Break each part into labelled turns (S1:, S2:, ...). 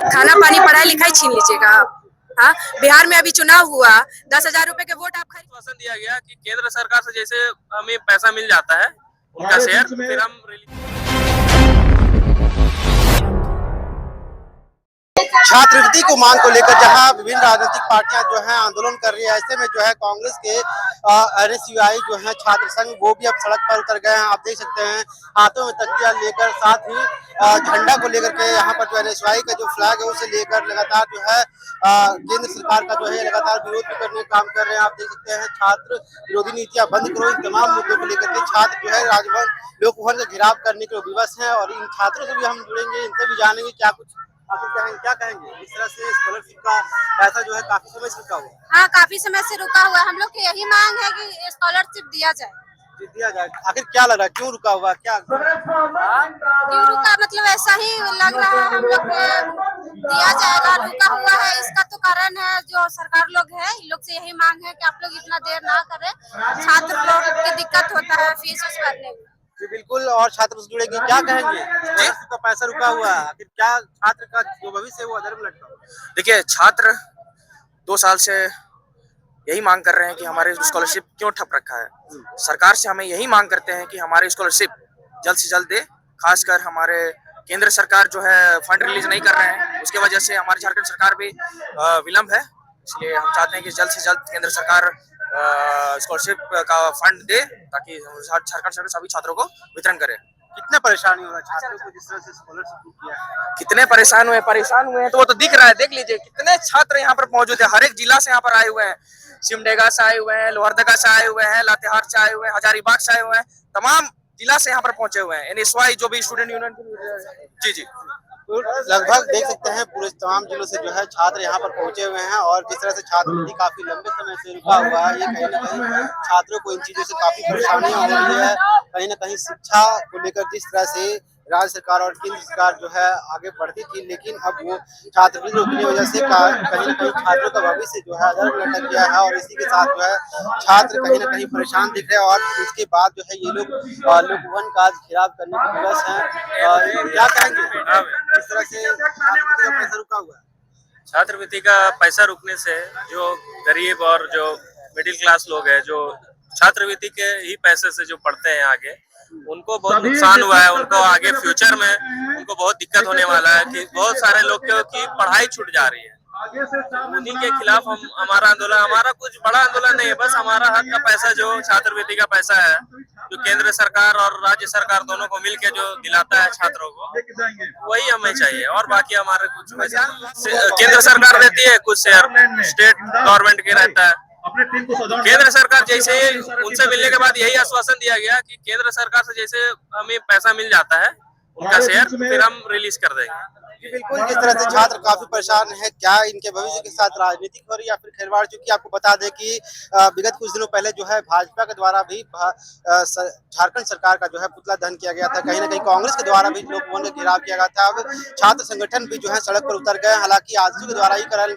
S1: खाना पानी पढ़ाई लिखाई छीन लीजिएगा आप। हाँ, बिहार में अभी चुनाव हुआ, 10,000 रुपए के वोट आप खरीद।
S2: आश्वासन दिया गया कि केंद्र सरकार से जैसे हमें पैसा मिल जाता है उनका शेयर, फिर हम
S3: छात्रवृत्ति को मांग को लेकर जहां विभिन्न राजनीतिक पार्टियां जो है आंदोलन कर रही है, ऐसे में जो है कांग्रेस के NSUI जो है छात्र संघ वो भी अब सड़क पर उतर गए हैं। आप देख सकते हैं हाथों में तख्तियां लेकर, साथ ही झंडा को लेकर के यहाँ पर जो NSUI का जो फ्लैग है उसे लेकर लगातार जो है केंद्र सरकार का जो है लगातार विरोध भी करने का काम कर रहे हैं। आप देख सकते हैं छात्र विरोधी नीतियां बंद करो, इन तमाम मुद्दों को लेकर के छात्र जो है राजभवन लोक भवन का घेराव करने के विवश है। और इन छात्रों से भी हम जुड़ेंगे, इनसे भी जानेंगे क्या कुछ आखिर क्या कहेंगे। इस तरह से स्कॉलरशिप का पैसा जो है काफी समय से रुका हुआ है।
S1: हाँ, काफी समय से रुका हुआ है। हम लोग की यही मांग है कि स्कॉलरशिप दिया जाए।
S3: दिया जाए। आखिर क्या लग रहा है, क्यों रुका हुआ, क्या
S1: क्यों रुका, मतलब ऐसा ही लग रहा है हम लोग दिया जाएगा। रुका हुआ है, इसका तो कारण है जो सरकार लोग है, इन लोग से यही मांग है कि आप लोग इतना देर ना करें। छात्र लोग की दिक्कत होता है फीस भरने में।
S3: जी बिल्कुल, और छात्र से जुड़ेंगे, क्या कहेंगे। स्कॉलरशिप का पैसा रुका हुआ है, आखिर क्या छात्र का जो भविष्य है वो अधर में लटका हुआ है।
S2: देखिए, छात्र 2 साल से यही मांग कर रहे हैं कि हमारे स्कॉलरशिप क्यों ठप रखा है। सरकार से हमें यही मांग करते हैं कि हमारी स्कॉलरशिप जल्द से जल्द दे। खासकर हमारे केंद्र सरकार जो है फंड रिलीज नहीं कर रहे हैं, उसके वजह से हमारी झारखंड सरकार भी विलम्ब है। इसलिए हम चाहते हैं कि जल्द से जल्द केंद्र सरकार स्कॉलरशिप का फंड दे ताकि झारखंड सरकार सभी छात्रों को वितरण करे।
S3: कितना परेशानी हो रहा है छात्रों को जिस तरह से स्कॉलरशिप किया है।
S2: कितने परेशान हुए हैं तो वो तो दिख रहा है। देख लीजिए कितने छात्र यहाँ पर मौजूद है, हर एक जिला से यहाँ पर आए हुए हैं। सिमडेगा से आए हुए हैं, लोहरदगा से आए हुए हैं, लातेहार से आए हुए हैं, हजारीबाग से आए हुए हैं, तमाम जिला से यहाँ पर पहुंचे हुए हैं। NSY जो भी स्टूडेंट यूनियन जी
S3: तो लगभग देख सकते हैं पूरे तमाम जिलों से जो है छात्र यहाँ पर पहुंचे हुए हैं। और जिस तरह से छात्रवृत्ति काफी लंबे समय से रुका हुआ है, ये कहीं ना कहीं छात्रों को इन चीजों से काफी परेशानियां हो रही है। कहीं ना कहीं शिक्षा को लेकर जिस तरह से राज्य सरकार और केंद्र सरकार जो है आगे बढ़ती थी, लेकिन अब वो छात्रवृत्ति रोकने की वजह से कहीं ना कहीं छात्रों का भविष्य जो है अधर में लटक गया है। और इसी के साथ जो है छात्र कहीं ना कहीं परेशान दिख रहे हैं। और इसके बाद जो है ये लोग लोक भवन का घेराव करने के विवश हैं। क्या कहेंगे इस तरह से छात्रवृत्ति का पैसा रुका हुआ है।
S2: छात्रवृत्ति का पैसा रुकने से जो गरीब और जो मिडिल क्लास लोग हैं, जो छात्रवृत्ति के ही पैसे से जो पढ़ते हैं आगे, उनको बहुत नुकसान हुआ है। उनको आगे फ्यूचर में उनको बहुत दिक्कत होने वाला है कि बहुत सारे लोग की पढ़ाई छूट जा रही है। उन्हीं के खिलाफ हम हमारा आंदोलन, हमारा कुछ बड़ा आंदोलन नहीं है, बस हमारा हक का पैसा जो छात्रवृत्ति का पैसा है जो केंद्र सरकार और राज्य सरकार दोनों को मिलके जो दिलाता है छात्रों को, वही हमें चाहिए। और बाकी हमारे कुछ पैसा केंद्र सरकार देती है, कुछ शेयर स्टेट गवर्नमेंट के रहता है। केंद्र सरकार जैसे उनसे मिलने के बाद यही आश्वासन दिया गया कि केंद्र सरकार से जैसे हमें पैसा मिल जाता है उनका शेयर, फिर हम रिलीज कर देंगे।
S3: बिल्कुल, जिस तरह से छात्र काफी परेशान है, क्या इनके भविष्य के साथ राजनीतिक हो रही है या फिर खिलवाड़। चूंकि आपको बता दें कि विगत कुछ दिनों पहले जो है भाजपा के द्वारा भी झारखंड सरकार का जो है पुतला दहन किया गया था। कहीं ना कहीं कांग्रेस के द्वारा भी लोक भवन का घेराव किया गया था। अब छात्र संगठन भी जो है सड़क पर उतर गए। हालांकि आजसू के द्वारा ही कल्याण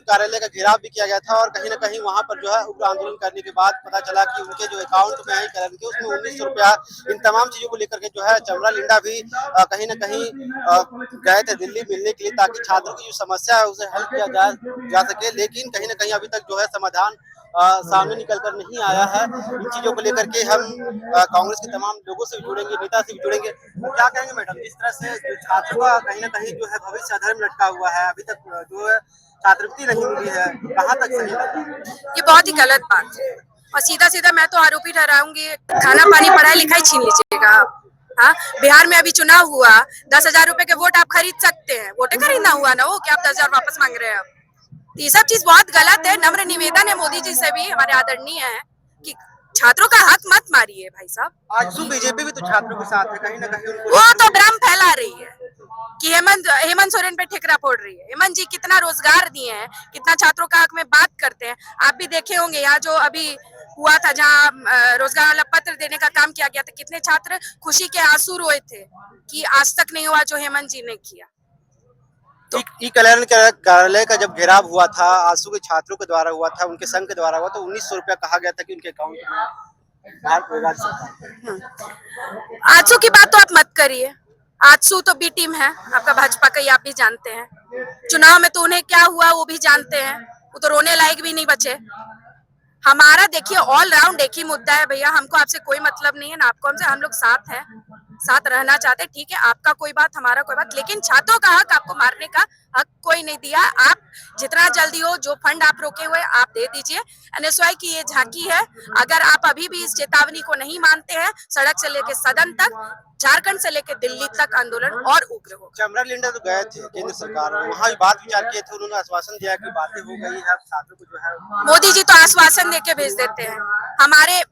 S3: कार्यालय का घेराव भी किया गया था। और कहीं ना कहीं वहां पर जो है उग्र आंदोलन करने के बाद पता चला कि उनके जो अकाउंट में है कल्याण के, उसमें 1900 रुपया इन तमाम चीजों को लेकर के जो है चमरा लिंडा भी कहीं ना कहीं गए थे दिल्ली मिलने के लिए, ताकि छात्रों की जो समस्या है उसे हल किया जा सके। लेकिन कहीं ना कहीं अभी तक जो है समाधान सामने निकल कर नहीं आया है। इन चीजों को लेकर के हम कांग्रेस के तमाम लोगों से भी जुड़ेंगे, नेता से भी जुड़ेंगे। क्या कहेंगे मैडम, जिस तरह से छात्रों का कहीं ना कहीं जो है भविष्य अधर में लटका हुआ है, अभी तक जो है छात्रवृत्ति नहीं मिली है, कहाँ तक सही लगा।
S1: ये बहुत ही गलत बात है और सीधा सीधा मैं तो आरोपी ठहराऊंगी। खाना पानी पढ़ाई लिखाई छीन लीजिएगा आप। हाँ, बिहार में अभी चुनाव हुआ, 10,000 रुपए के वोट आप खरीद सकते हैं। वोटे खरीदना हुआ ना वो कि आप 10,000 वापस मांग रहे हैं आप। ये सब चीज बहुत गलत है। नम्र निवेदन है मोदी जी से भी, हमारे आदरणीय है, कि छात्रों का हक मत मारिए भाई साहब।
S3: आज बीजेपी भी तो छात्रों के साथ है, कहीं ना कहीं
S1: वो तो भ्रम फैला रही है कि हेमंत सोरेन पे ठेकरा फोड़ रही है। हेमंत जी कितना रोजगार दिए हैं, कितना छात्रों का हक में बात करते हैं। आप भी देखे होंगे यहाँ जो अभी हुआ था, जहाँ रोजगार वाला पत्र देने का काम किया गया था, कितने छात्र खुशी के आंसू रोए थे कि आज तक नहीं हुआ जो हेमंत जी ने किया।
S3: तो कल्याण कार्यालय का जब घेराव हुआ था आंसू के छात्रों के द्वारा हुआ था, उनके संघ के द्वारा हुआ, तो 1900 रुपया कहा गया था कि उनके अकाउंट में। आंसू की बात तो आप मत करिए।
S1: आजसू तो बी टीम है आपका भाजपा का, ये आप भी जानते हैं। चुनाव में तो उन्हें क्या हुआ वो भी जानते हैं, वो तो रोने लायक भी नहीं बचे। हमारा देखिए ऑल राउंड एक ही मुद्दा है भैया, हमको आपसे कोई मतलब नहीं है ना आपको हमसे, हम लोग साथ हैं, साथ रहना चाहते हैं। ठीक है, आपका कोई बात हमारा कोई बात, लेकिन छात्रों का हक आपको मारने का हक कोई नहीं दिया। आप जितना जल्दी हो जो फंड आप रोके हुए आप दे दीजिए। एनएसवाई की ये झांकी है, अगर आप अभी भी इस चेतावनी को नहीं मानते हैं, सड़क से लेकर सदन तक, झारखंड से लेकर दिल्ली तक आंदोलन और उग्र होगा।
S3: चमरा लिंडा तो गए थे केंद्र सरकार में, वहाँ भी बात विचार किए थे, उन्होंने आश्वासन दिया कि बातें हो गई है, अब छात्रों को जो है
S1: मोदी जी तो आश्वासन देके भेज देते हैं हमारे।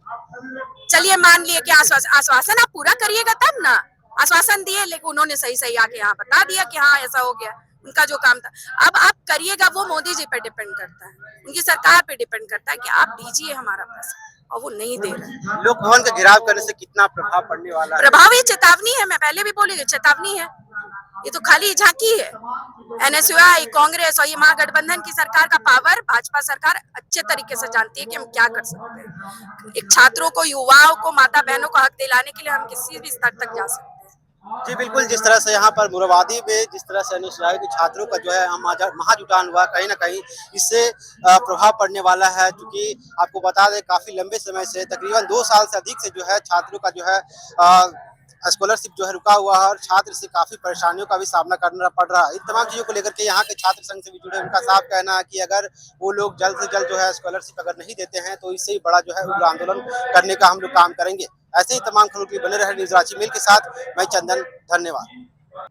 S1: चलिए मान लिए कि आश्वासन आप पूरा करिएगा तब ना। आश्वासन दिए लेकिन उन्होंने सही सही आके यहाँ बता दिया कि हाँ ऐसा हो गया, उनका जो काम था। अब आप करिएगा वो मोदी जी पे डिपेंड करता है, उनकी सरकार पे डिपेंड करता है कि आप दीजिए हमारा पैसा, और वो नहीं दे रहे।
S3: लोक भवन का घेराव करने से कितना प्रभाव पड़ने वाला है?
S1: प्रभाव ये चेतावनी है, मैं पहले भी बोली चेतावनी है, ये तो खाली झांकी है। एनएसयूआई, कांग्रेस और ये महागठबंधन की सरकार का पावर भाजपा सरकार अच्छे तरीके से जानती है कि हम क्या कर सकते हैं। एक छात्रों को, युवाओं को, माता बहनों को हक दिलाने के लिए हम किसी भी स्तर तक जा सकते हैं।
S3: जी बिल्कुल, जिस तरह से यहाँ पर मुराबादी में जिस तरह से एनएसयूआई के छात्रों का जो है महाजुटान हुआ, कहीं ना कहीं इससे प्रभाव पड़ने वाला है। क्योंकि आपको बता दें काफी लंबे समय से, तकरीबन 2 साल से अधिक से जो है छात्रों का जो है स्कॉलरशिप जो है रुका हुआ है, और छात्र से काफी परेशानियों का भी सामना करना पड़ रहा है। इन तमाम चीजों को लेकर के यहाँ के छात्र संघ से भी जुड़े उनका साफ कहना है कि अगर वो लोग जल्द से जल्द जो है स्कॉलरशिप अगर नहीं देते हैं तो इससे ही बड़ा जो है उग्र आंदोलन करने का हम लोग काम करेंगे। ऐसे ही तमाम खबरों के लिए बने रहे न्यूज़ रांची मेल के साथ, मैं चंदन, धन्यवाद।